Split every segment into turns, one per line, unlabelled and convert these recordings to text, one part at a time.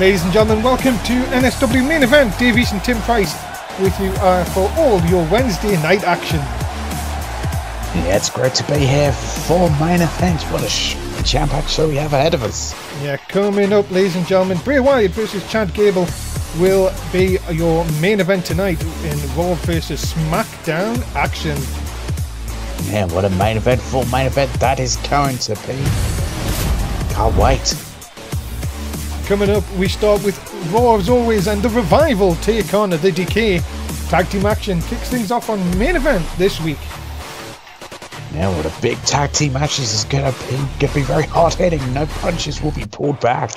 Ladies and gentlemen, welcome to NSW Main Event. Davies and Tim Price with you for all your Wednesday night action.
Yeah, it's great to be here for Main Event. What a jam-packed show we have ahead of us.
Yeah, coming up, ladies and gentlemen, Bray Wyatt versus Chad Gable will be your main event tonight in Raw versus SmackDown action.
Yeah, what a main event, full main event that is going to be. Can't wait.
Coming up, we start with Raw as always, and the Revival take on the Decay. Tag team action kicks things off on Main Event this week.
Yeah, what a big tag team match this is going to be very hard-hitting. No punches will be pulled back.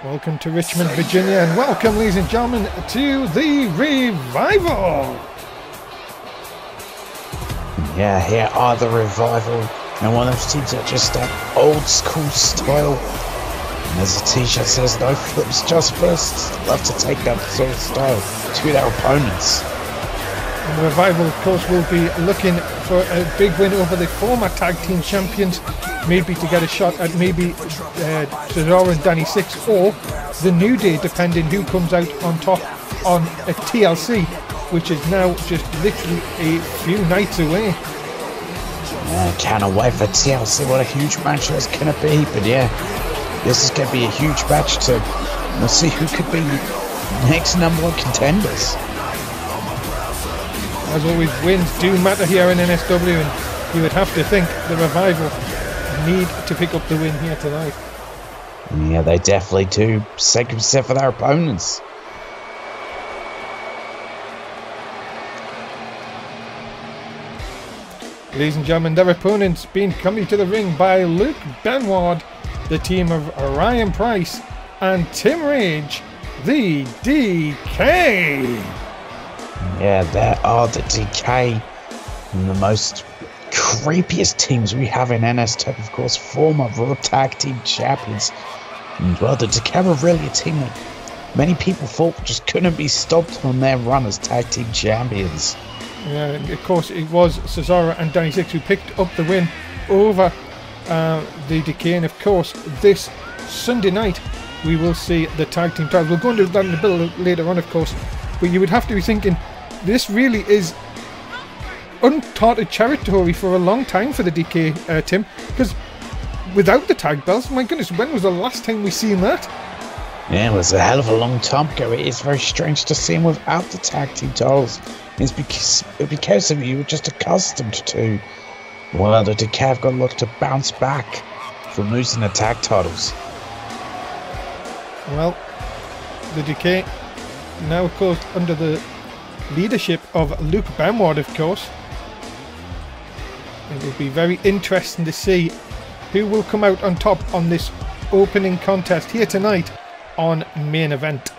Welcome to Richmond, Virginia, and welcome, ladies and gentlemen, to the Revival.
Yeah, here are the Revival. And one of those teams that just that old school style. And as the t-shirt says, no flips, just fists. Love to take that sort of style to their opponents.
And the Revival, of course, will be looking for a big win over the former tag team champions. Maybe to get a shot at maybe Cesaro and Danny Six, or the New Day, depending who comes out on top on a TLC, which is now just literally a few nights away.
Can't wait for TLC. What a huge match that's going to be. But yeah, this is going to be a huge match to see who could be next number one contenders.
As always, wins do matter here in NSW, and you would have to think the Revival need to pick up the win here tonight.
Yeah, they definitely do. Second set for their opponents.
Ladies and gentlemen, their opponents being coming to the ring by Luke Benoit, the team of Ryan Price and Tim Rage, the DK.
Yeah, there are the DK, and the most creepiest teams we have in NSW, of course, former Raw Tag Team Champions. And well, the DK were really a team that many people thought just couldn't be stopped on their run as Tag Team Champions.
Yeah, of course, it was Cesaro and Danny Six who picked up the win over the Decay. And of course, this Sunday night, we will see the tag team titles. We'll go into that in a bit later on, of course. But you would have to be thinking, this really is uncharted territory for a long time for the Decay, Tim. Because without the tag belts, my goodness, when was the last time we seen that?
Yeah, it was a hell of a long time ago. It is very strange to see them without the tag team titles. It's because of you were just accustomed to. Well, the Decay have got a lot to bounce back from losing the tag titles.
Well, the Decay now, of course, under the leadership of Luke Benoit, of course. It will be very interesting to see who will come out on top on this opening contest here tonight on Main Event.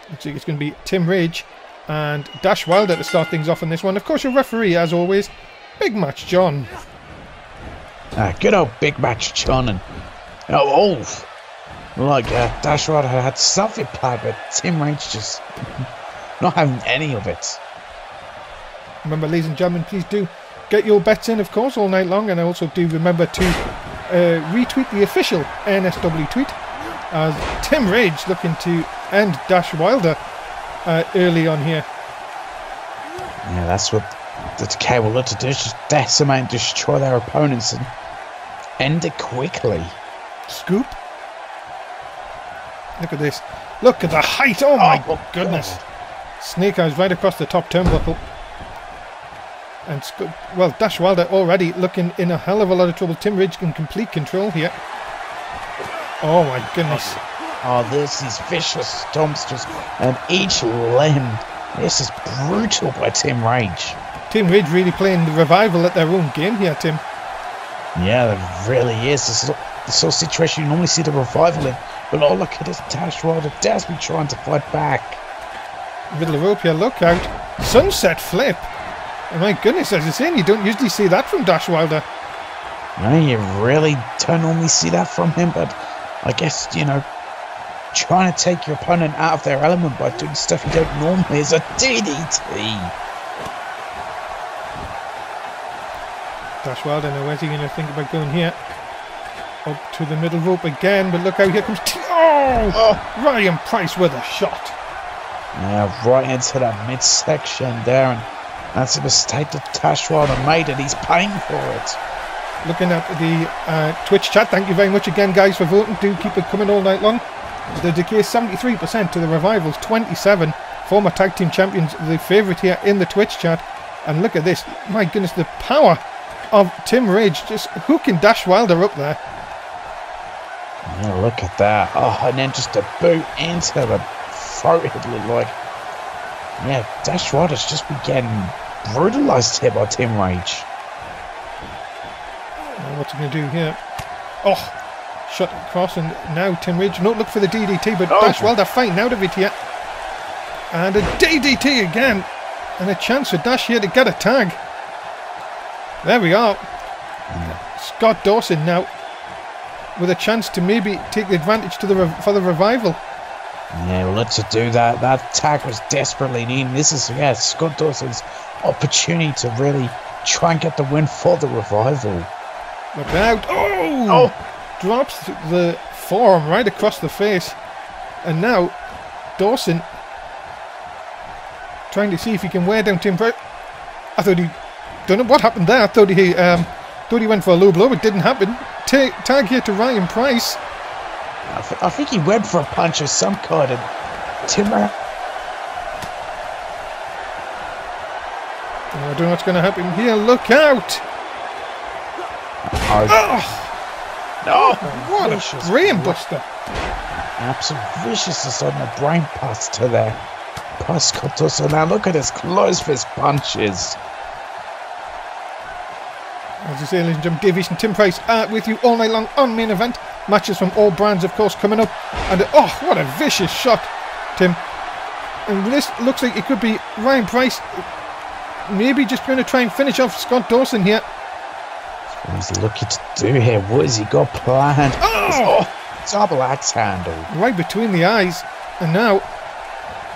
Looks like it's going to be Tim Rage and Dash Wilder to start things off on this one. Of course, your referee, as always, Big Match John.
Good old Big Match John. And Dash Wilder had something planned, but Tim Rage just not having any of it.
Remember, ladies and gentlemen, please do get your bets in, of course, all night long. And I also do remember to retweet the official NSW tweet, as Tim Rage looking to end Dash Wilder early on here.
Yeah, that's what the Decay will look to do, is just decimate and destroy their opponents and end it quickly.
Scoop. Look at this. Look at the height. Oh my goodness. God. Snake Eyes right across the top turnbuckle. And well, Dash Wilder already looking in a hell of a lot of trouble. Tim Ridge in complete control here. Oh my goodness.
Oh, this is vicious stomps just on each limb. This is brutal by Tim Rage.
Tim Rage really playing the Revival at their own game here, Tim.
Yeah, it really is. This is the sort of situation you normally see the Revival in. But oh, look at this Dash Wilder. Desperately trying to fight back.
Middle of rope here, look out. Sunset flip. Oh my goodness, as you're saying, you don't usually see that from Dash Wilder.
No, you really don't normally see that from him, but I guess, you know, trying to take your opponent out of their element by doing stuff you don't normally is a DDT.
Dash Wilder, now where's he going to think about going here? Up to the middle rope again, but look out, here comes Ryan Price with a shot.
Yeah, right into that midsection there, and that's a mistake that Dashwater made, and he's paying for it.
Looking at the Twitch chat, thank you very much again, guys, for voting. Do keep it coming all night long. The Decay 73% to the Revivals 27. Former tag team champions, the favourite here in the Twitch chat. And look at this, my goodness, the power of Tim Rage just hooking Dash Wilder up there.
Yeah, look at that. Oh, and then just a boot into the throat. It looked like. Yeah, Dash Wilder's just been getting brutalised here by Tim Rage.
What's he going to do here? Oh, shot across, and now Tim Rage. No, look for the DDT, but Dash Wilder fighting out of it here. And a DDT again. And a chance for Dash here to get a tag. There we are. Scott Dawson now with a chance to maybe take the advantage to for the Revival.
Yeah, well, let's do that. That tag was desperately needed. This is, yeah, Scott Dawson's opportunity to really try and get the win for the Revival.
Look out. Oh! Drops the forearm right across the face. And now Dawson trying to see if he can wear down Tim Price. I thought he done it. What happened there? I thought he went for a low blow. It didn't happen. Tag here to Ryan Price.
I think he went for a punch of some kind. And Tim.
I don't know what's going to happen here. Look out!
No!
What a brain buster!
Absolute viciousness on the brain buster there. Scott Dawson. Now look at his closed fist punches.
As I say, ladies and gentlemen, Davies and Tim Price are with you all night long on Main Event. Matches from all brands, of course, coming up. And what a vicious shot, Tim. And this looks like it could be Ryan Price maybe just going to try and finish off Scott Dawson here.
What is he looking to do here? What has he got planned? Double axe handle.
Right between the eyes. And now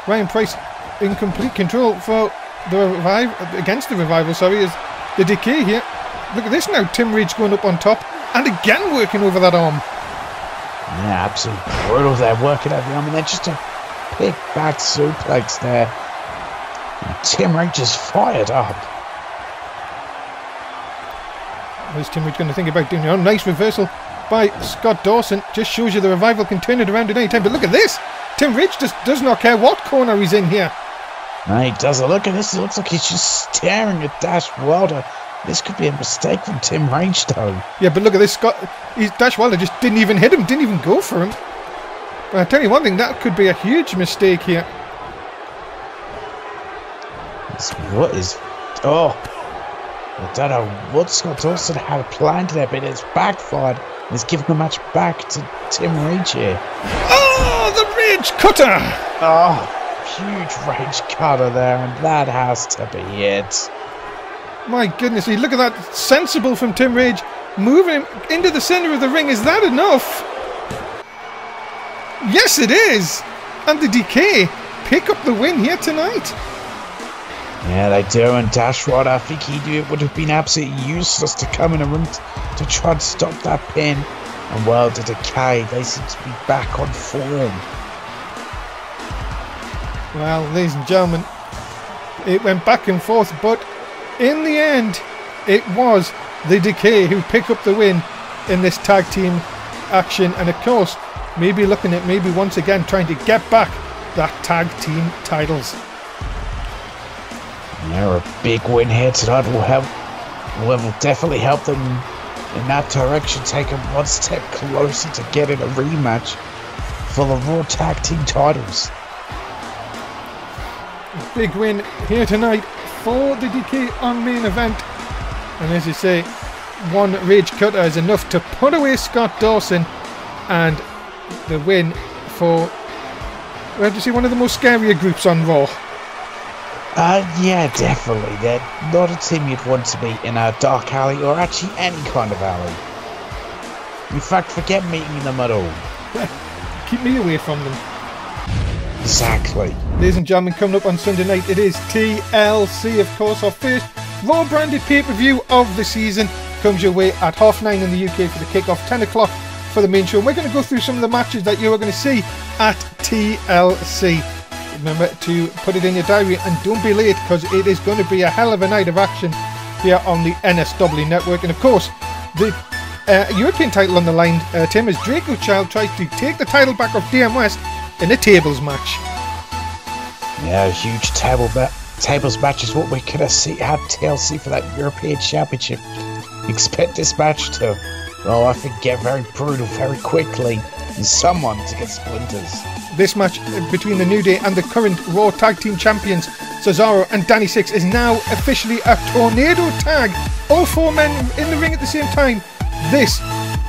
Ryan Price in complete control for the against the Revival, sorry, is the Decay here. Look at this now, Tim Rage going up on top and again working over that arm.
Yeah, absolutely brutal there, working over the arm, and then just a big back suplex there. And Tim Rage is fired up.
What's Tim Rage going to think about doing? Oh, nice reversal by Scott Dawson. Just shows you the Revival can turn it around at any time. But look at this. Tim Rage just does not care what corner he's in here.
No, he doesn't. Look at this. It looks like he's just staring at Dash Wilder. This could be a mistake from Tim Rage, though.
Yeah, but look at this. Dash Wilder just didn't even hit him. Didn't even go for him. But I tell you one thing, that could be a huge mistake here.
What is... I don't know what Scott Dawson had planned there, but it's backfired. It's giving the match back to Tim Rage here.
Oh, the Rage Cutter!
Huge Rage Cutter there, and that has to be it.
My goodness, look at that. Sensible from Tim Rage. Moving him into the centre of the ring. Is that enough? Yes, it is. And the Decay pick up the win here tonight.
Yeah, they do, and Dash Wilder, I think it would have been absolutely useless to come in a ring to try and stop that pin. And well, the Decay, they seem to be back on form.
Well, ladies and gentlemen, it went back and forth, but in the end, it was the Decay who pick up the win in this tag team action. And of course, maybe looking at once again trying to get back that tag team titles.
Yeah, a big win here tonight will definitely help them in that direction, take them one step closer to getting a rematch for the Raw Tag Team titles.
Big win here tonight for the Decay on Main Event. And as you say, one Rage Cutter is enough to put away Scott Dawson, and the win for, well, you see, one of the most scarier groups on Raw.
Yeah, definitely. They're not a team you'd want to be in a dark alley, or actually any kind of alley. In fact, forget meeting them at all.
Keep me away from them.
Exactly.
Ladies and gentlemen, coming up on Sunday night, it is TLC, of course, our first Raw branded pay-per-view of the season. comes your way at 9:30 in the UK for the kickoff, 10 o'clock for the main show. And we're going to go through some of the matches that you are going to see at TLC. Remember to put it in your diary and don't be late, because it is going to be a hell of a night of action here on the NSW network. And of course, the European title on the line, Tim, as Draco Child tries to take the title back off DM West in a tables match.
Yeah, a huge tables match is what we're going to see at TLC for that European Championship. Expect this match to, well, I think, get very brutal very quickly, and someone to get splinters.
This match between the New Day and the current Raw Tag Team Champions, Cesaro and Danny Six, is now officially a tornado tag. All 4 men in the ring at the same time. This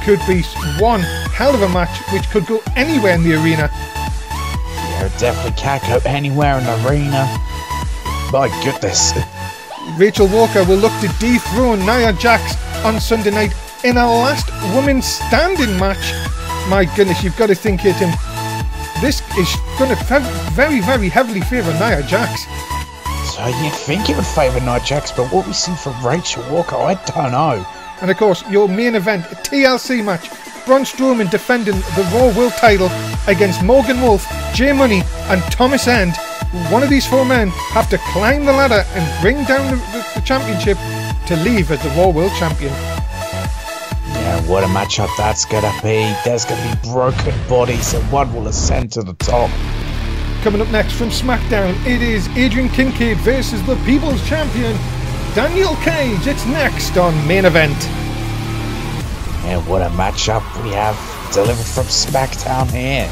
could be one hell of a match which could go anywhere in the arena.
Yeah, it definitely can't go anywhere in the arena. My goodness.
Rachel Walker will look to dethrone Nia Jax on Sunday night in a last woman standing match. My goodness, you've got to think here, Tim. This is going to very, very heavily favour Nia Jax.
So you'd think it would favour Nia Jax, but what we see from Rachel Walker, I don't know.
And of course, your main event, a TLC match. Braun Strowman defending the Raw World title against Morgan Wolf, Jay Money and Thomas End. One of these 4 men have to climb the ladder and bring down the championship to leave as the Raw World Champion.
Yeah, what a matchup that's going to be. There's going to be broken bodies and one will ascend to the top.
Coming up next from SmackDown, it is Adrian Kincaid versus the People's Champion, Daniel Cage. It's next on Main Event.
Yeah, what a matchup we have delivered from SmackDown here.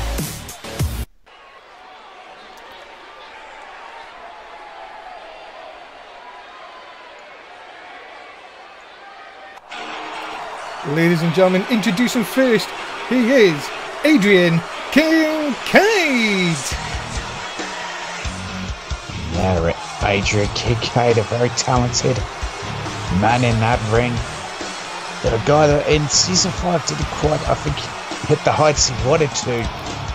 Ladies and gentlemen, introducing first, he is Adrian Kincaid.
Yeah, Adrian Kincaid, a very talented man in that ring. But a guy that in season 5 didn't quite, I think, hit the heights he wanted to.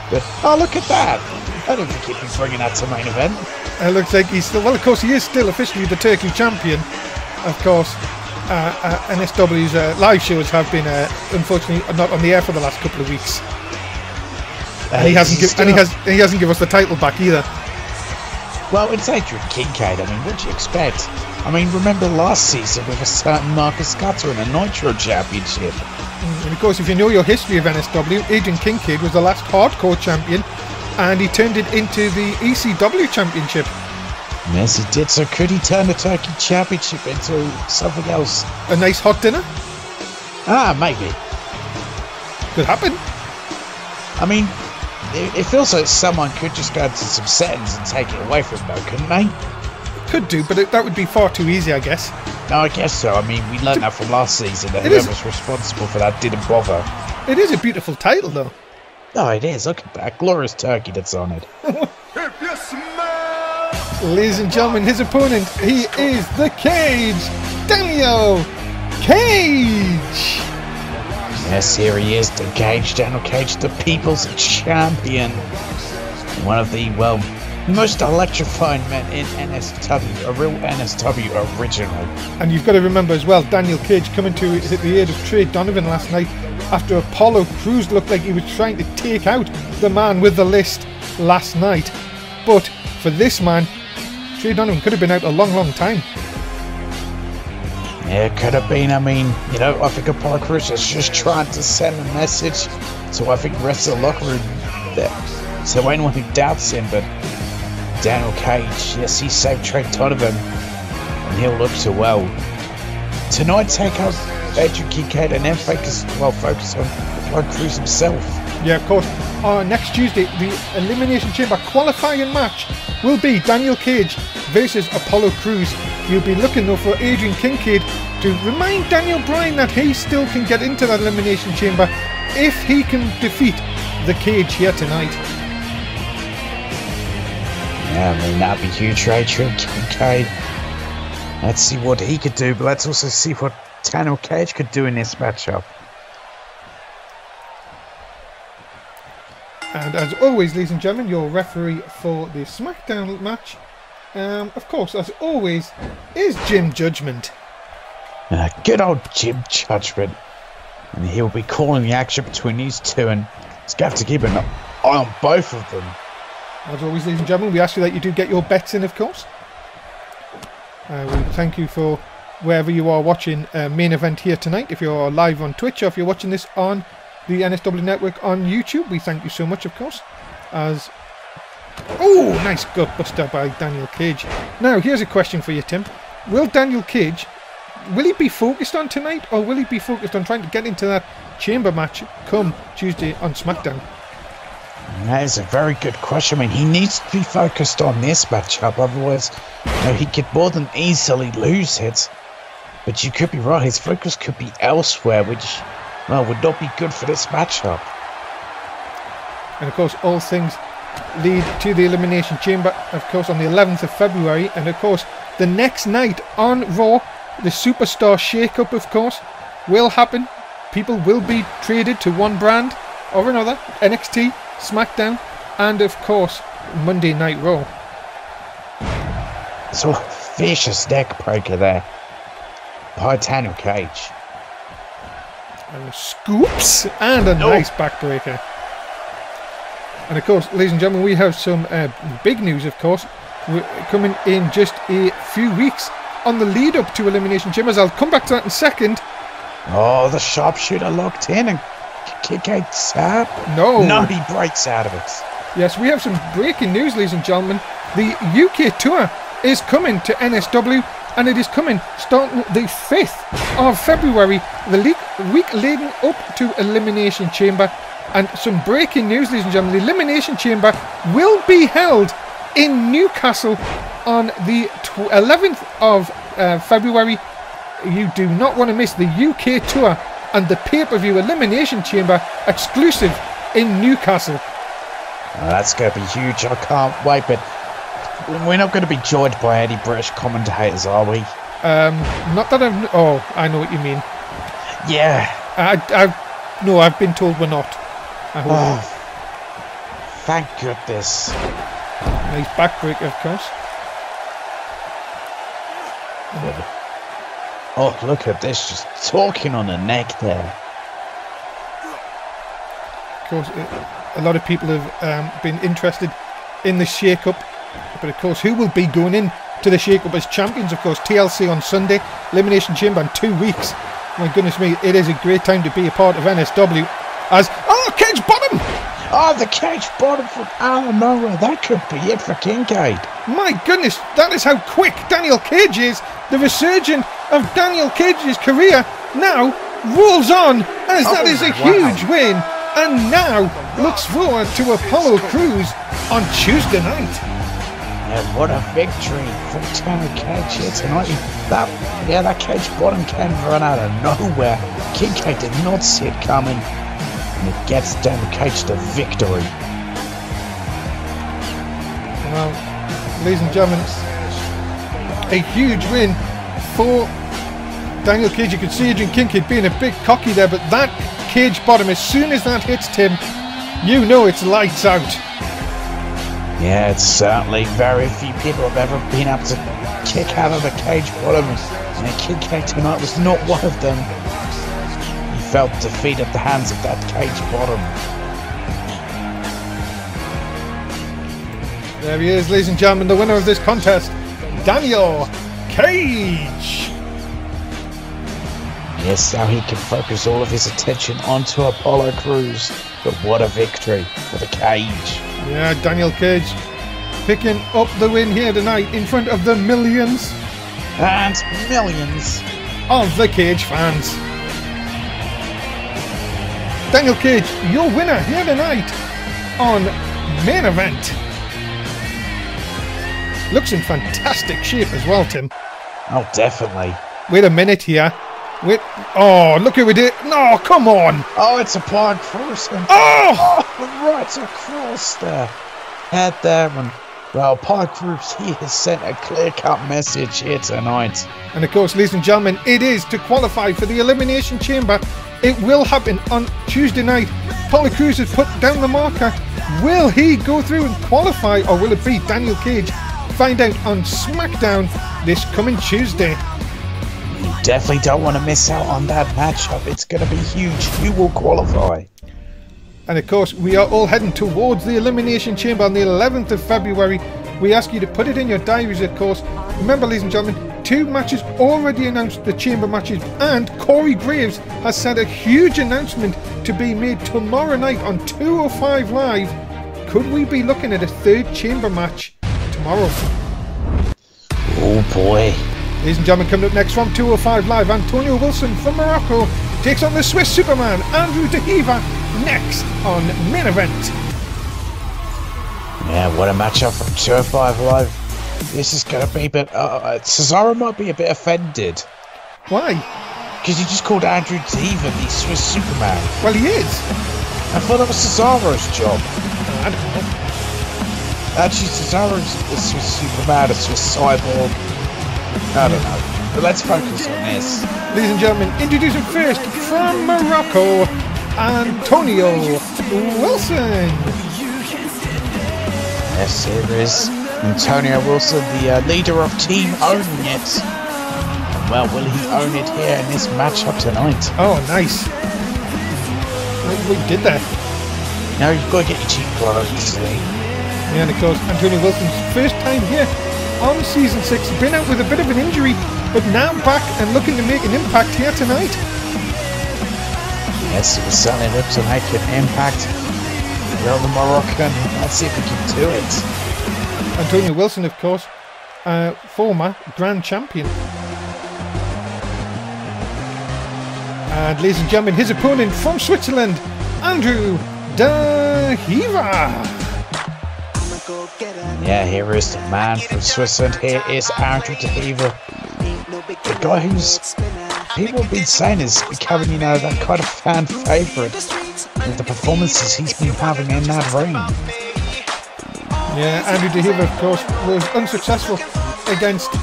But, oh, look at that. I don't think he'd be bringing that to main event.
It looks like he's still, well, of course, he is still officially the Turkey champion. Of course, NSW's live shows have been, unfortunately, not on the air for the last couple of weeks. And he hasn't given us the title back either.
Well, it's Adrian Kincaid. I mean, what do you expect? I mean, remember last season with a certain Marcus Cutter in a Nitro Championship.
And of course, if you know your history of NSW, Adrian Kincaid was the last hardcore champion, and he turned it into the ECW Championship.
Yes, he did. So could he turn the Turkey Championship into something else?
A nice hot dinner?
Ah, maybe.
Could happen.
I mean, it feels like someone could just go into some settings and take it away from him, though, couldn't they?
Could do, but that would be far too easy, I guess.
No, I guess so. I mean, we learned that from last season, that whoever was responsible for that didn't bother.
It is a beautiful title, though.
Oh, it is. Look at that glorious turkey that's on it.
If you smell...
Ladies and gentlemen, his opponent, he is the Cage, Daniel Cage.
Yes, here he is, the Cage, Daniel Cage, the People's Champion. One of the, well, most electrifying men in NSW, a real NSW original. And
you've got to remember as well, Daniel Cage coming to the aid of Trey Donovan last night after Apollo Crews looked like he was trying to take out the man with the list last night. But for this man, Trey Donovan could have been out a long, long time.
Yeah, it could have been. I mean, you know, I think Apollo Crews is just trying to send a message to, I think, the rest of the locker room there. So anyone who doubts him, but Daniel Cage, yes, he saved Trey Donovan, and he'll look to, well, tonight take up Adrian Kincaid and then focus on Apollo Crews himself.
Yeah, of course. Next Tuesday, the Elimination Chamber qualifying match will be Daniel Cage versus Apollo Crews. You'll be looking, though, for Adrian Kincaid to remind Daniel Bryan that he still can get into that Elimination Chamber if he can defeat the Cage here tonight.
Yeah, I mean, that'd be huge for Adrian Kincaid. Let's see what he could do, but let's also see what Daniel Cage could do in this matchup.
And as always, ladies and gentlemen, your referee for the SmackDown match, of course, as always, is Jim Judgment.
Good old Jim Judgment. And he'll be calling the action between these two, and he's going to have to keep an eye on both of them.
As always, ladies and gentlemen, we ask you that you do get your bets in, of course. We thank you for wherever you are watching main event here tonight. If you're live on Twitch or if you're watching this on the NSW network on YouTube, we thank you so much, of course. Oh, nice gutbuster by Daniel Cage. Now, here's a question for you, Tim. Will Daniel Cage, will he be focused on tonight, or will he be focused on trying to get into that chamber match come Tuesday on SmackDown?
That is a very good question. I mean, he needs to be focused on this matchup, otherwise, he could more than easily lose it. But you could be right, his focus could be elsewhere, which, well, would not be good for this matchup.
And of course, all things lead to the Elimination Chamber, of course, on the 11th of February. And of course, the next night on Raw, the Superstar Shake-Up, of course, will happen. People will be traded to one brand or another. NXT, SmackDown, and of course, Monday Night Raw.
So, vicious neck breaker there by Daniel Cage.
And scoops, and a nice backbreaker. And of course, ladies and gentlemen, we have some big news, of course. We're coming in just a few weeks on the lead up to Elimination Chambers. I'll come back to that in a second.
Oh, the sharpshooter locked in and kick out. No, he breaks out of it.
Yes, we have some breaking news, ladies and gentlemen. The UK tour is coming to NSW, and it is coming starting the 5th of February, the week leading up to Elimination Chamber. And some breaking news, ladies and gentlemen. The Elimination Chamber will be held in Newcastle on the 11th of February. You do not want to miss the UK tour and the pay-per-view Elimination Chamber exclusive in Newcastle.
That's going to be huge. I can't wait, but we're not going to be joined by any British commentators, are we?
Not that I've... Oh, I know what you mean.
Yeah.
No, I've been told we're not. I hope.
Oh, thank goodness.
Nice backbreaker, of course.
Oh, look at this, just talking on the neck there.
Of course, a lot of people have been interested in the shake-up. But of course, who will be going in to the shake-up as champions? Of course, TLC on Sunday, Elimination Chamber in 2 weeks. My goodness me, it is a great time to be a part of NSW. Oh, Cage Bottom!
Oh, the Cage Bottom from out of nowhere. That could be it for Kincaid.
My goodness, that is how quick Daniel Cage is. The resurgence of Daniel Cage's career now rolls on, as that is a huge win. And now looks forward to Apollo Crews on Tuesday night.
Yeah, what a victory for Daniel Cage here tonight. That Cage Bottom came run out of nowhere. Kincaid did not see it coming. And it gets Daniel Cage the victory.
Well, ladies and gentlemen, a huge win for Daniel Cage. You could see Adrian Kincaid being a bit cocky there, but that Cage Bottom, as soon as that hits Tim, you know it's lights out.
Yeah, it's certainly very few people have ever been able to kick out of the Cage Bottom, and Kincaid tonight was not one of them. He felt defeat at the hands of that Cage Bottom.
There he is, ladies and gentlemen, the winner of this contest, Daniel Cage.
Yes, now he can focus all of his attention onto Apollo Crews. But what a victory for the Cage.
Yeah, Daniel Cage picking up the win here tonight in front of the millions
and millions
of the Cage fans. Daniel Cage, your winner here tonight on Main Event. Looks in fantastic shape as well, Tim.
Oh, definitely.
Wait a minute here. Wait. Oh, look who we did. No, come on.
Oh, it's applied first.
Oh!
Right across the head there. And, well, Apollo Crews, he has sent a clear-cut message here tonight.
And, of course, ladies and gentlemen, it is to qualify for the Elimination Chamber. It will happen on Tuesday night. Apollo Crews has put down the marker. Will he go through and qualify, or will it be Daniel Cage? Find out on SmackDown this coming Tuesday.
definitely don't want to miss out on that matchup. It's going to be huge. Who will qualify?
And of course, we are all heading towards the Elimination Chamber on the 11th of February. We ask you to put it in your diaries, of course. Remember, ladies and gentlemen, 2 matches already announced, the Chamber matches, and Corey Graves has said a huge announcement to be made tomorrow night on 205 Live. Could we be looking at a 3rd Chamber match tomorrow?
Oh boy.
Ladies and gentlemen, coming up next from 205 Live, Antonio Wilson from Morocco takes on the Swiss Superman, Andrew De Hiva, next on Main Event.
Yeah, what a matchup from 205 Live. This is going to be a bit... Cesaro might be a bit offended.
Why?
Because he just called Andrew De Hiva the Swiss Superman.
Well, he is.
I thought that was Cesaro's job.
I don't know.
Actually, Cesaro's a Swiss Superman, a Swiss cyborg. I don't know. But let's focus on this.
Ladies and gentlemen, introducing first from Morocco, Antonio Wilson.
Yes, here is Antonio Wilson, the leader of Team Owning It. And well, will he own it here in this matchup tonight?
Oh, nice. We did that.
Now you've got to get your cheap clothes.
Yeah, and of course, Antonio Wilson's first time here on Season 6. Been out with a bit of an injury, but now back and looking to make an impact here tonight.
Yes, it was certainly look to make an impact. Well, the Moroccan, let's see if we can do it.
Antonio Wilson, of course, former Grand Champion. And ladies and gentlemen, his opponent from Switzerland, Andrew De Hiva.
Yeah, here is the man from Switzerland. Here is Andrew De Hiva. The guy who's people have been saying is becoming, you know, that kind of fan favourite with the performances he's been having in that ring.
Yeah, Andrew De Hiva, of course, was unsuccessful against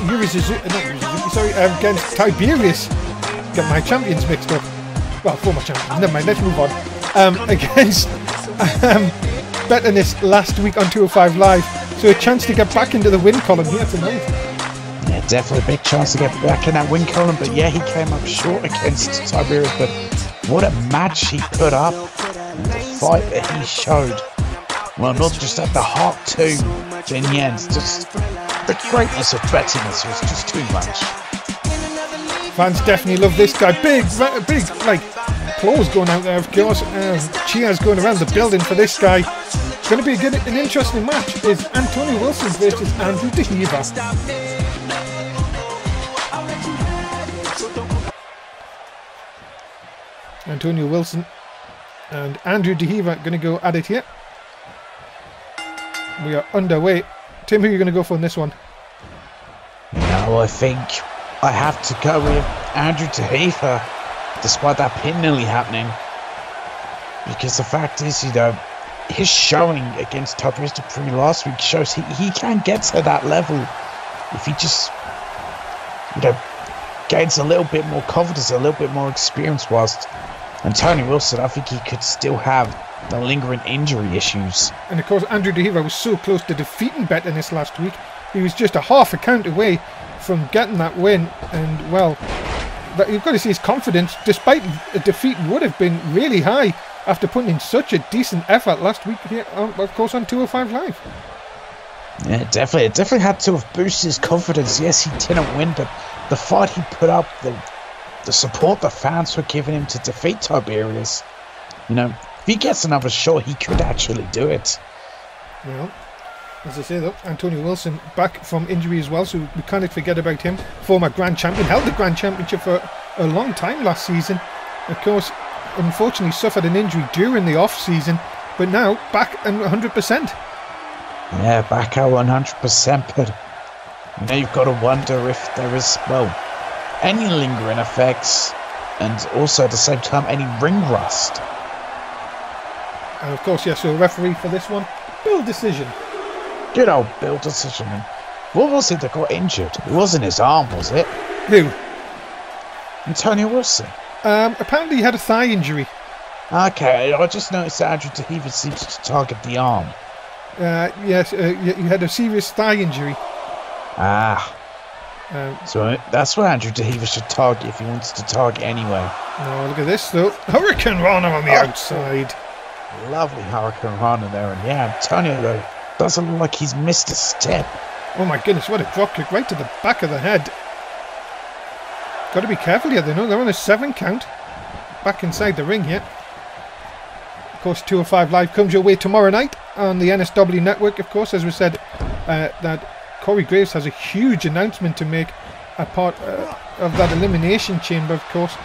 against Tiberius. Get my champions mixed up. Well, former champions. Never mind. Let's move on. Against Betterness last week on 205 Live. So a chance to get back into the win column here tonight.
Yeah, definitely a big chance to get back in that win column. But yeah, he came up short against Tiberius. But what a match he put up. And the fight that he showed. Well, not just at the heart too. But in the end, just the greatness of Betterness was just too much.
Fans definitely love this guy. Big, like, applause going out there, of course. Cheers going around the building for this guy. It's going to be an interesting match. Is Antonio Wilson versus Andrew De Hiva. Antonio Wilson and Andrew De Hiva going to go at it here. We are underway. Tim, who are you going to go for in this one?
No, I think I have to go with Andrew De Hiva, despite that pin nearly happening. Because the fact is, you know, his showing against Tiberius Dupree last week shows he can get to that level if he just, you know, gains a little bit more confidence, a little bit more experience. Whilst Antonio Wilson, I think he could still have the lingering injury issues.
And of course, Andrew De Hiva was so close to defeating Betterness last week. He was just a half a count away from getting that win, and well, but you've got to see his confidence, despite a defeat, would have been really high after putting in such a decent effort last week here, of course, on 205 Live.
Yeah, definitely. It definitely had to have boosted his confidence. Yes, he didn't win, but the fight he put up, the support the fans were giving him to defeat Tiberius, you know, if he gets another shot, he could actually do it.
Well, as I say though, Antonio Wilson back from injury as well, so we can't forget about him. Former Grand Champion, held the Grand Championship for a long time last season. Of course, unfortunately suffered an injury during the off-season, but now back and 100%.
Yeah, back at 100%, but now you've got to wonder if there is, well, any lingering effects, and also at the same time any ring rust.
And of course, yes, so referee for this one, Bill Decision.
Good old Bill Decision. What was it that got injured? It wasn't his arm, was it?
Who?
Antonio Wilson.
Apparently he had a thigh injury.
Okay, I just noticed that Andrew De Hiva seems to target the arm.
Yes, you had a serious thigh injury.
Ah. So that's what Andrew DeHever should target if he wants to target anyway.
No, look at this though. Hurricane Rana on the outside.
Lovely Hurricane Rana there. And yeah, Antonio though doesn't look like he's missed a step.
Oh my goodness, what a drop kick right to the back of the head. Got to be careful here. They know they're on a 7 count. Back inside the ring here. Of course, 205 Live comes your way tomorrow night on the NSW network. Of course, as we said, that Corey Graves has a huge announcement to make, a part of that elimination chamber, of course.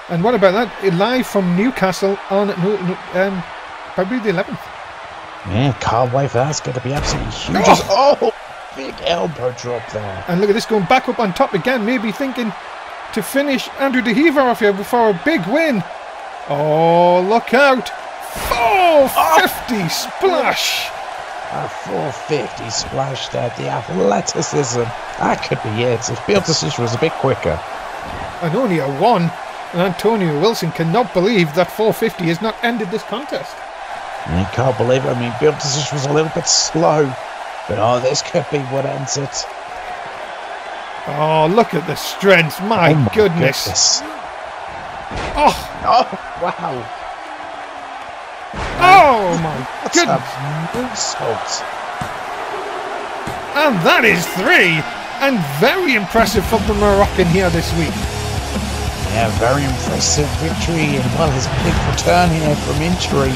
And what about that? Live from Newcastle on February the 11th.
Yeah, can't wait for that. It's going to be absolutely huge. Oh, big elbow drop there.
And look at this going back up on top again. Maybe thinking to finish Andrew DeHever off here before a big win. Oh, look out. 450 splash.
A 450 splash there. The athleticism. That could be it. If Field Decision was a bit quicker.
And only a 1. And Antonio Wilson cannot believe that 450 has not ended this contest.
I can't believe it. I mean, Field Decision was a little bit slow. But oh, this could be what ends it.
Oh, look at the strength. My goodness. Oh,
wow.
Oh my goodness. And that is 3. And very impressive for the Moroccan here this week.
Yeah, very impressive victory. And well, his big return here from injury.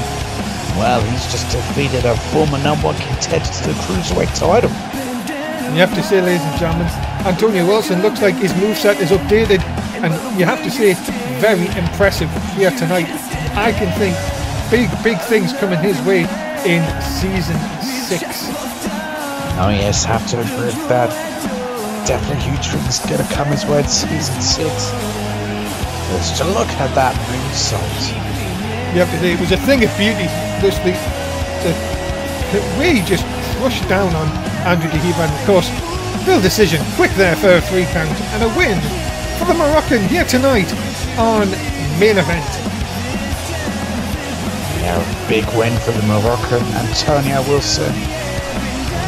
Well, he's just defeated a former #1 contender to the Cruiserweight title.
And you have to say, ladies and gentlemen, Antonio Wilson looks like his moveset is updated. And you have to say, very impressive here tonight. I can think big things coming his way in season 6.
Oh yes, have to agree with that. Definitely huge things going to come his way in season 6. Just to look at that moonsault.
You have to say, it was a thing of beauty. Just the way he just crushed down on Andrew DeHever. And of course, Field Decision, quick there for a 3 count. And a win for the Moroccan here tonight on Main Event.
Yeah, big win for the Moroccan, Antonio Wilson.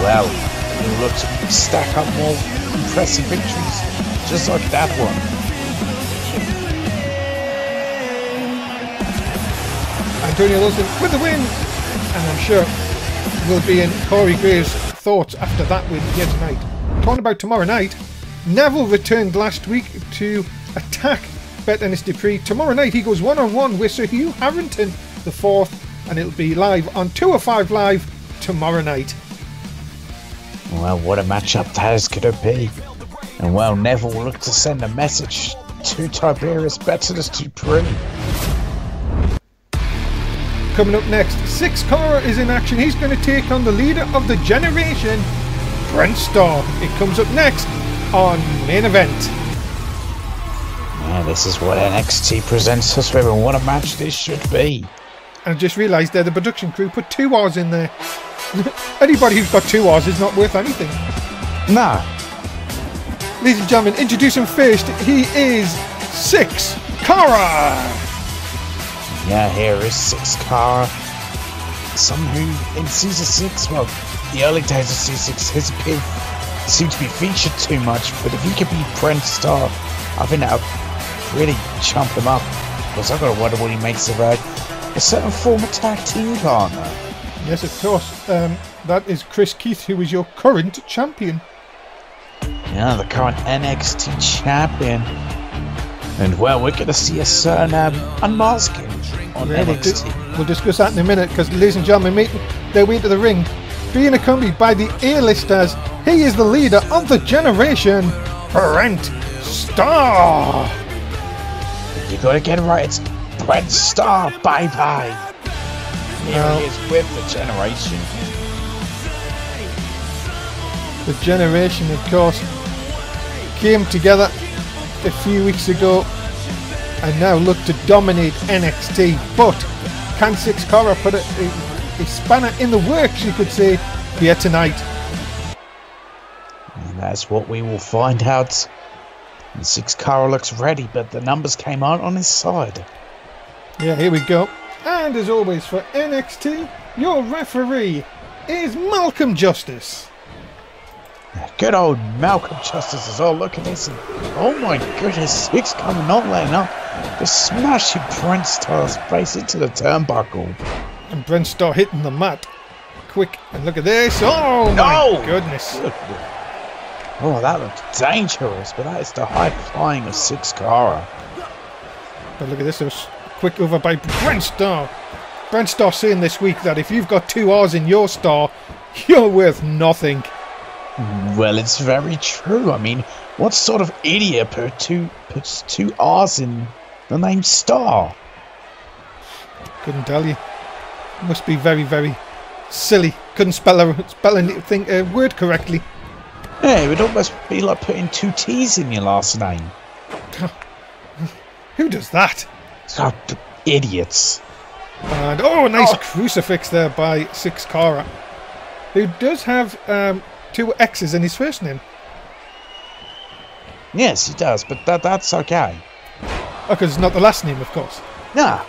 Well, he'll look to stack up more impressive victories, just like that one.
Antonio Wilson with the win, and I'm sure will be in Corey Graves' thoughts after that win here tonight. Talking about tomorrow night, Neville returned last week to attack Dennis Dupree. Tomorrow night he goes one-on-one with Sir Hugh Harrington the 4th, and it'll be live on 205 Live tomorrow night.
Well, what a matchup that is going to be. And well, Neville will look to send a message to Tiberius Dennis Dupree.
Coming up next, Six Cara is in action. He's going to take on the leader of the generation, Brent Starr. It comes up next on Main Event.
Yeah, this is what NXT presents us with, and what a match this should be.
And I just realised there the production crew put 2 R's in there. Anybody who's got 2 R's is not worth anything.
Nah.
Ladies and gentlemen, introduce him first. He is Six Cara.
Yeah, here is Six Cara. Someone who in season 6, well, the early days of season 6, his appeal seemed to be featured too much, but if he could be Brent Starr, I think that would really chump him up. Because I've got to wonder what he makes of a certain former tag team partner.
Yes, of course. That is Chris Keith, who is your current champion.
Yeah, the current NXT champion. And well, we're going to see a certain unmasking on NXT.
We'll discuss that in a minute, because ladies and gentlemen, making their way to the ring, being accompanied by the A-listers, he is the leader of the generation, Brent Starr.
You got to get it right. It's Brent Starr. Bye-bye. Here he is with the generation.
The generation, of course, came together a few weeks ago and now look to dominate NXT. But can Six Cara put a spanner in the works, you could say, here tonight?
And that's what we will find out. And Six Cara looks ready, but the numbers came out on his side.
Yeah, here we go. And as always for NXT, your referee is Malcolm Justice.
good old Malcolm Justice as well. Look at this. And, oh my goodness, Six coming, not letting up. Just smashing Brent Starr's face into the turnbuckle.
And Brent Starr hitting the mat. Quick, and look at this. Oh my goodness.
Good. Oh, that looked dangerous, but that is the high flying of Six Cara.
But look at this. It was quick over by Brent Starr. Brent Starr saying this week that if you've got 2 R's in your star, you're worth nothing.
Well, it's very true. I mean, what sort of idiot puts 2 R's in the name Star?
Couldn't tell you. Must be very, very silly. Couldn't spell a word correctly.
Yeah, it would almost be like putting 2 T's in your last name.
Who does that?
Oh, idiots.
And nice crucifix there by Six Cara, who does have 2 X's in his first name.
Yes, he does, but that's okay.
Because it's not the last name, of course.
Nah.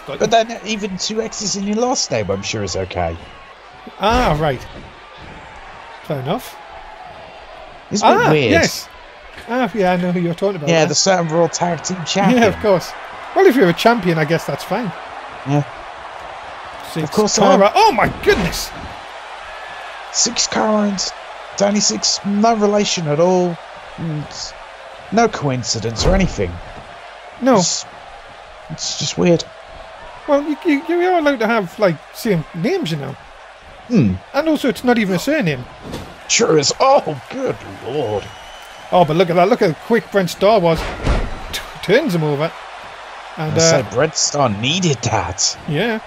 But
then even 2 X's in your last name, I'm sure is okay.
Ah, right. Fair enough.
It's a bit weird.
Yes. Yeah, I know who you're talking about.
Yeah, the certain Raw Tag Team Champion.
Yeah, of course. Well, if you're a champion, I guess that's fine.
Yeah.
Six
of course.
Cara. Oh my goodness!
Six Cara and Danny Six, no relation at all. No coincidence or anything.
No.
It's just weird.
Well, you're allowed to have, like, same names, you know. And also, it's not even a surname.
Sure is. Oh, good lord.
Oh, but look at that. Look how quick Brent Starr was. Turns him over. And
so Brent Starr needed that.
Yeah.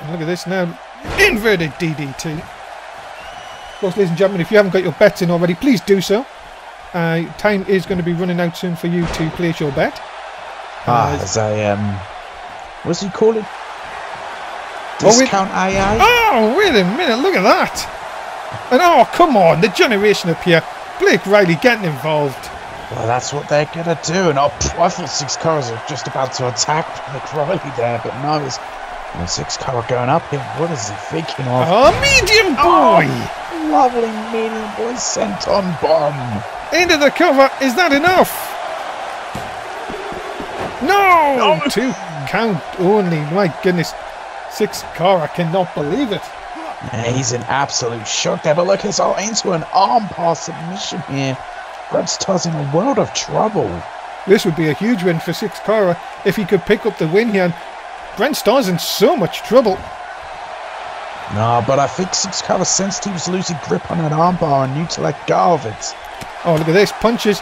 And look at this now. Inverted DDT. Of course, ladies and gentlemen, if you haven't got your bets in already, please do so. Time is going to be running out soon for you to place your bet.
What's he call it? Discount AA?
Oh, wait a minute, look at that. And come on, the generation up here. Blake Riley getting involved.
Well, that's what they're going to do. And I thought Six Cars are just about to attack Blake Riley there, but no, it's Six Car going up here. What is he thinking of?
Oh, medium boy!
Oh, lovely medium boy sent on bomb.
Into the cover, is that enough? No! 2 count only, my goodness. Six Car, I cannot believe it.
Yeah, he's in absolute shock there, but look, it's all into an arm pass submission here. Brent Starr's in a world of trouble.
This would be a huge win for Six Cara if he could pick up the win here. And Brent Starr's in so much trouble.
No, but I think Six Cara sensed he was losing grip on that armbar and knew to let go of it.
Oh, look at this. Punches.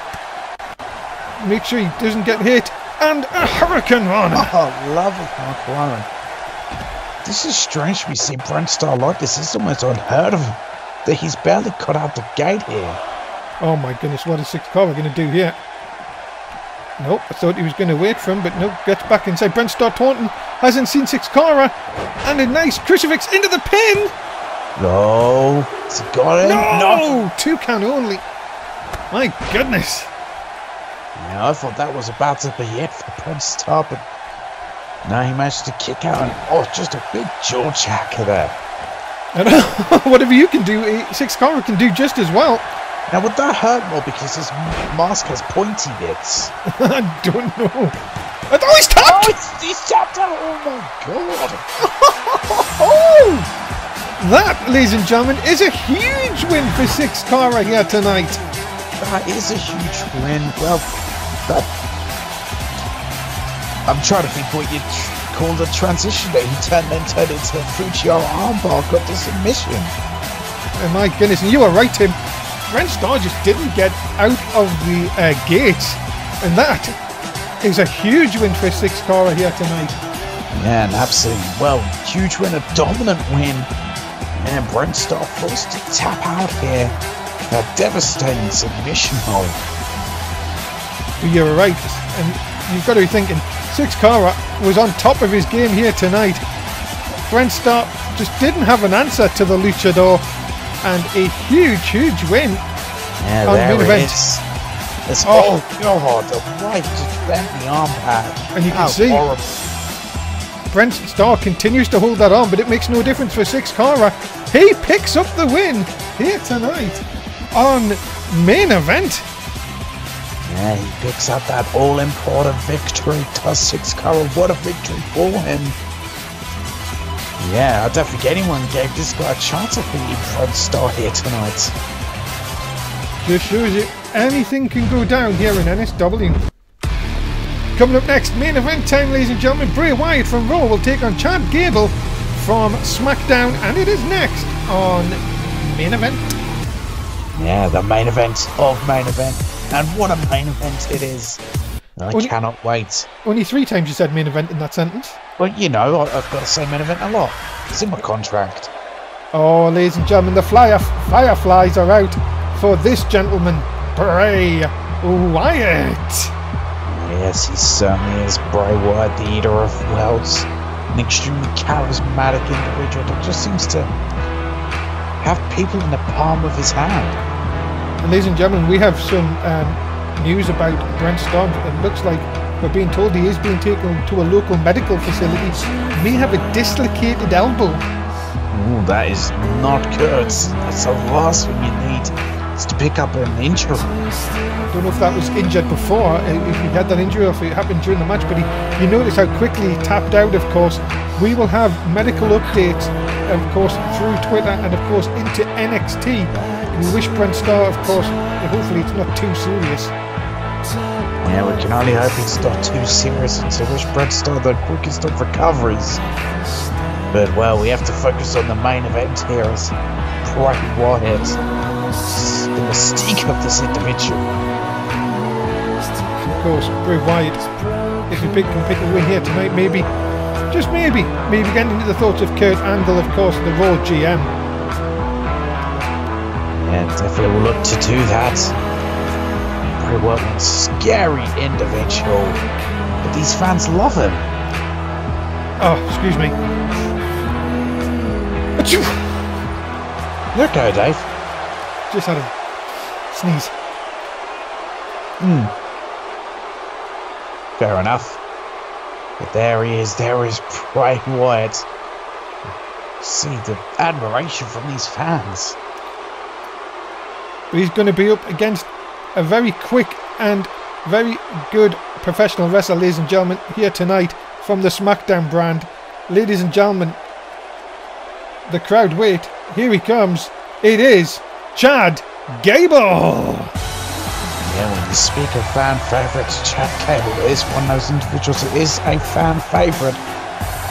Make sure he doesn't get hit. And a Hurricane Run.
Oh, lovely Hurricane Run. This is strange to be seeing Brent Starr like this. It's almost unheard of that he's barely cut out the gate here.
Oh my goodness, what is Six Cara going to do here? Nope, I thought he was going to wait for him, but no, gets back inside. Brent Starr Taunton hasn't seen Six Cara. And a nice crucifix into the pin.
No, has he got it?
No, 2 count only. My goodness.
Yeah, I thought that was about to be it for Brent Starr, but no, he managed to kick out and just a big jaw jacker there.
And whatever you can do, Six Cara can do just as well.
Now, would that hurt more because his mask has pointy bits?
I don't know. Oh, he's tapped!
Oh, he's tapped out! Oh my god!
That, ladies and gentlemen, is a huge win for Six Cara here tonight.
That is a huge win. Well, I'm trying to think what you'd call the transition that he turned into a Fujiwara armbar, got the submission.
Oh my goodness, and you were right, Tim. Brent Starr just didn't get out of the gates, and that is a huge win for Six Cara here tonight.
Yeah, and absolutely, well, huge win, a dominant win. And Brent Starr forced to tap out here. A devastating submission hold.
You're right, and you've got to be thinking, Six Cara was on top of his game here tonight. Brent Starr just didn't have an answer to the luchador, and a huge win.
Yeah,
on
there
main
it
event.
is. Oh god, the right just bent the arm pad.
And you can see
horrible.
Brent Starr continues to hold that on, but it makes no difference for Six Cara. He picks up the win here tonight on Main Event.
Yeah, he picks up that all-important victory. Does Six Cara? What a victory for him. Yeah, I don't think anyone gave this guy a chance of beating Brent Starr here tonight.
Just shows you anything can go down here in NSW. Coming up next, main event time, ladies and gentlemen. Bray Wyatt from Raw will take on Chad Gable from SmackDown, and it is next on Main Event.
Yeah, the main event of Main Event. And what a main event it is. I cannot wait.
Only 3 times you said main event in that sentence.
Well, you know, I've got to say main event a lot. It's in my contract.
Oh, ladies and gentlemen, the Fireflies are out for this gentleman, Bray Wyatt.
Yes, he certainly is. Bray Wyatt, the Eater of Worlds. An extremely charismatic individual that just seems to have people in the palm of his hand.
And ladies and gentlemen, we have some news about Brent Starr. It looks like we're being told he is being taken to a local medical facility. May have a dislocated elbow.
Ooh, that is not good. That's the last thing you need. Is to pick up an injury.
I don't know if that was injured before, if he had that injury, or if it happened during the match, but you notice how quickly he tapped out, of course. We will have medical updates, of course, through Twitter and, of course, into NXT. We wish Brent Starr, of course, hopefully it's not too serious.
Yeah, we can only hope it's not too serious, and so wish Brent Starr the quickest of recoveries. But, well, we have to focus on the main event here as Bray Wyatt. The mystique of this individual.
Of course, Bray Wyatt, if he can pick a win here tonight, maybe, just maybe getting into the thoughts of Kurt Angle, of course, the Raw GM.
Yeah, definitely will look to do that. Bray Wyatt, scary individual, but these fans love him.
Oh, excuse me.
Look go, Dave.
Just had a sneeze.
Fair enough. But there he is. There is Bray Wyatt. See the admiration from these fans.
He's going to be up against a very quick and very good professional wrestler, ladies and gentlemen, here tonight from the SmackDown brand. Ladies and gentlemen, the crowd wait. Here he comes. It is Chad Gable.
Yeah, when you speak of fan favourites, Chad Gable is one of those individuals that is a fan favourite.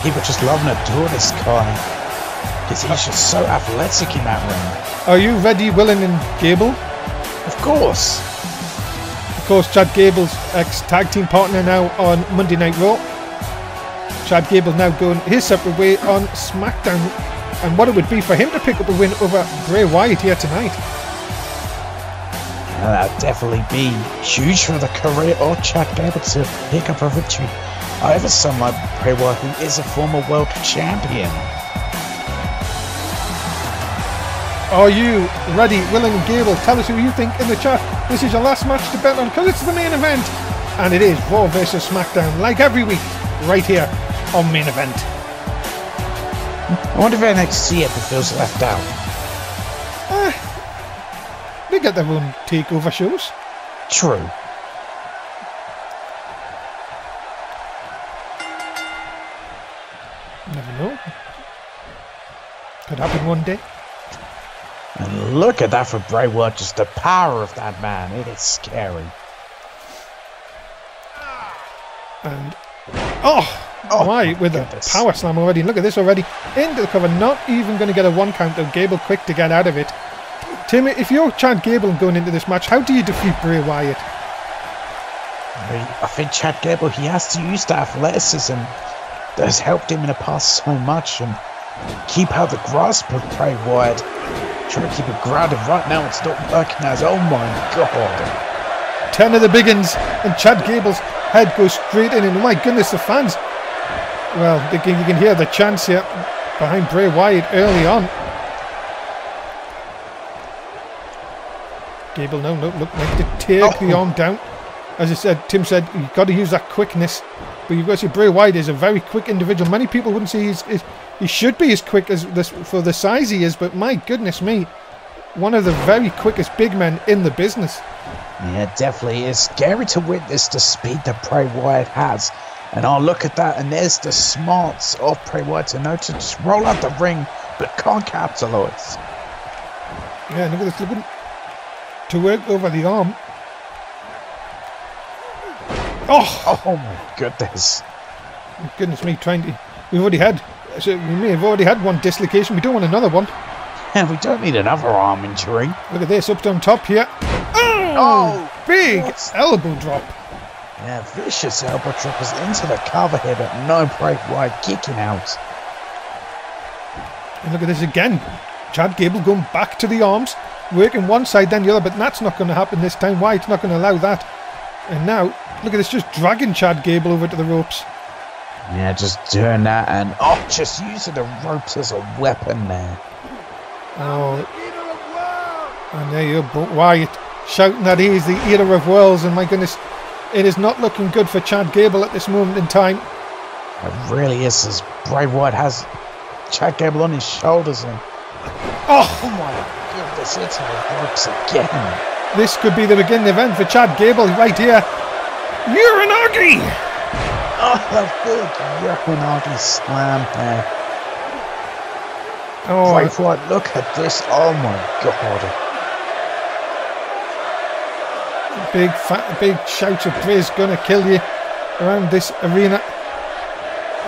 People just love and adore this guy because he's just so athletic in that ring.
Are you ready, willing, and Gable?
Of course.
Of course, Chad Gable's ex-tag team partner now on Monday Night Raw. Chad Gable now going his separate way on SmackDown, and what it would be for him to pick up a win over Bray Wyatt here tonight.
That'd definitely be huge for the career of Chad Gable to pick up a victory over someone like Bray Wyatt, who is a former world champion.
Are you ready, willing, and Gable? Tell us who you think in the chat. This is your last match to bet on because it's the main event, and it is Raw vs SmackDown, like every week, right here on Main Event.
I wonder if NXT ever feels left out.
They get their own takeover shows.
True.
Never know. Could happen one day.
And look at that for Bray Wyatt, just the power of that man. It is scary.
And why with a power slam already. Look at this already. Into the cover, not even going to get a 1 count of Gable quick to get out of it. Tim, if you're Chad Gable going into this match, how do you defeat Bray Wyatt?
I think Chad Gable, he has to use the athleticism that has helped him in the past so much and keep out the grasp of Bray Wyatt. Trying to keep it grounded right now, it's not working as, oh my god.
10 of the big uns, and Chad Gable's head goes straight in, and oh my goodness, the fans. Well, you can hear the chants here behind Bray Wyatt early on. Gable now look like to take the arm down. as I said, Tim said, you've got to use that quickness. But you've got to see Bray Wyatt is a very quick individual. Many people wouldn't say he should be as quick as this for the size he is, but my goodness me, one of the very quickest big men in the business.
Yeah, it definitely is scary to witness the speed that Bray Wyatt has. And I'll look at that, and there's the smarts of Bray Wyatt to know to just roll out the ring, but can't capitalise.
Yeah, look at this, looking to work over the arm.
Oh my goodness.
Goodness me, we may have already had one dislocation. We don't want another one.
Yeah, we don't need another arm injury.
Look at this, up on top here. Oh, big elbow drop.
Yeah, vicious elbow drop is into the cover here, but no Bray Wyatt kicking out.
And look at this again. Chad Gable going back to the arms, working one side then the other, but that's not going to happen this time. Wyatt's not going to allow that. And now, look at this, just dragging Chad Gable over to the ropes.
Yeah, just doing that, and just using the ropes as a weapon there.
Oh, and there you go, Wyatt shouting that he is the eater of worlds, and my goodness, it is not looking good for Chad Gable at this moment in time.
It really is, as Bray Wyatt has Chad Gable on his shoulders, and oh my goodness, it's the ropes again.
This could be the beginning of the end for Chad Gable right here. Uranagi!
Oh, the big Uranagi slam there.
Oh,
Bray Wyatt, look at this. Oh my god.
Big shouts of praise gonna kill you around this arena.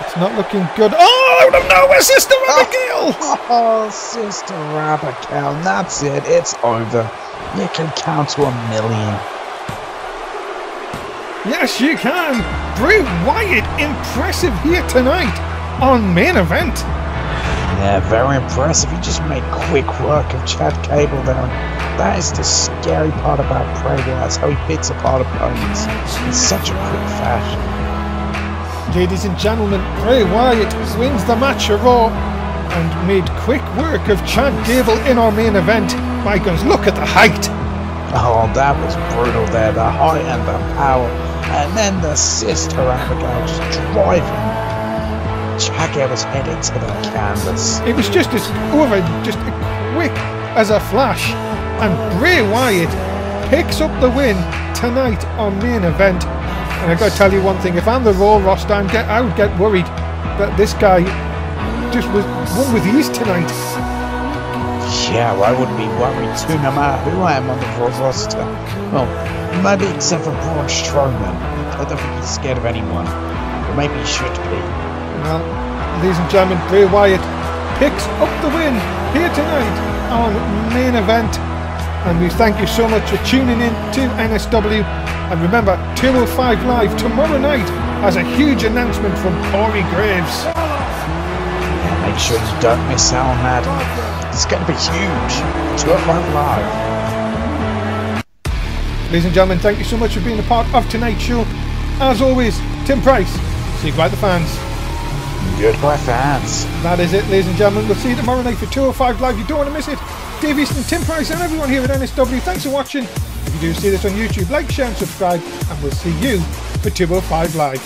It's not looking good. Oh, out of nowhere, Sister Abigail!
Oh, Sister Abigail, that's it. It's over. You can count to 1,000,000.
Yes, you can. Bray Wyatt, impressive here tonight on Main Event.
Yeah, very impressive. He just made quick work of Chad Gable there. That is the scary part about Bray Wyatt, how he picks apart opponents in such a quick fashion.
Ladies and gentlemen, Bray Wyatt wins the match of Raw and made quick work of Chad Gable in our main event. My goodness, look at the height.
Oh, that was brutal there. The height and the power. And then the Sister Abigail just driving Chad Gable's head into the canvas.
It was just as quick as a flash. And Bray Wyatt picks up the win tonight on Main Event. And I've got to tell you one thing, if I'm the Raw roster, I would get worried that this guy just won with ease tonight.
Yeah, well, I wouldn't be worried too, no matter who I am on the Raw roster. Well, maybe except for Braun Strowman. I don't think he's scared of anyone. Or maybe he should be.
Well, ladies and gentlemen, Bray Wyatt picks up the win here tonight on Main Event. And we thank you so much for tuning in to NSW. And remember, 205 Live tomorrow night has a huge announcement from Corey Graves.
Yeah, make sure you don't miss out on that. It's going to be huge. 205 Live.
Ladies and gentlemen, thank you so much for being a part of tonight's show. As always, Tim Price. Say goodbye to the fans.
Goodbye, fans.
That is it, ladies and gentlemen. We'll see you tomorrow night for 205 Live. You don't want to miss it. Dave Easton, Tim Price, and everyone here at NSW, thanks for watching. If you do see this on YouTube, like, share, and subscribe, and we'll see you for 205 Live.